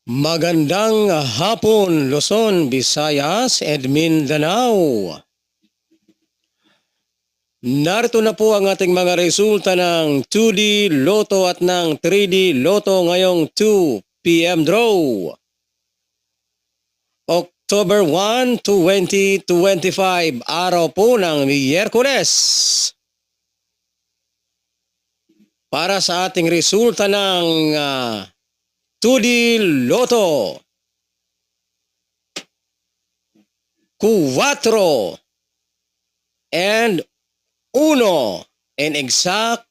Magandang hapon, Luzon, Visayas, and Mindanao. Narito na po ang ating mga resulta ng 2D Lotto at ng 3D Lotto ngayong 2 p.m. draw. October 1, 2025, araw po ng Miyerkules. Para sa ating resulta ng 2D Lotto, 4 and 1 in exact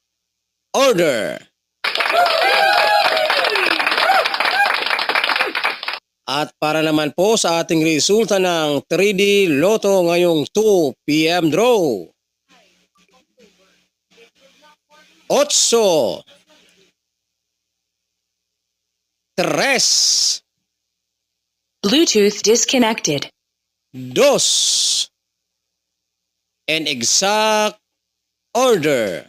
order. At para naman po sa ating resulta ng 3D Lotto ngayong 2 p.m. draw, 8, 3, Bluetooth disconnected. 2 in exact order.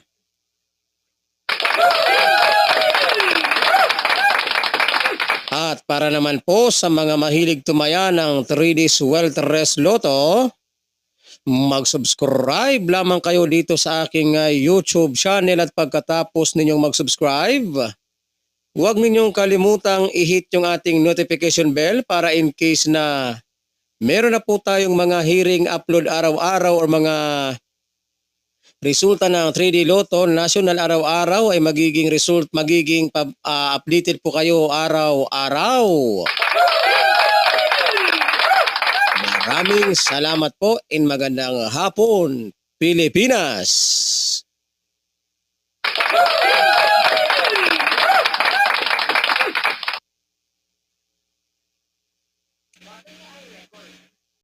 At para naman po sa mga mahilig tumaya ng 3D Swelteres Lotto, mag-subscribe lamang kayo dito sa aking YouTube channel at pagkatapos ninyong mag-subscribe, huwag ninyong kalimutang i-hit yung ating notification bell para in case na meron na po tayong mga hearing upload araw-araw o mga resulta ng 3D Lotto National araw-araw ay magiging updated po kayo araw-araw. Maraming salamat po and magandang hapon, Pilipinas!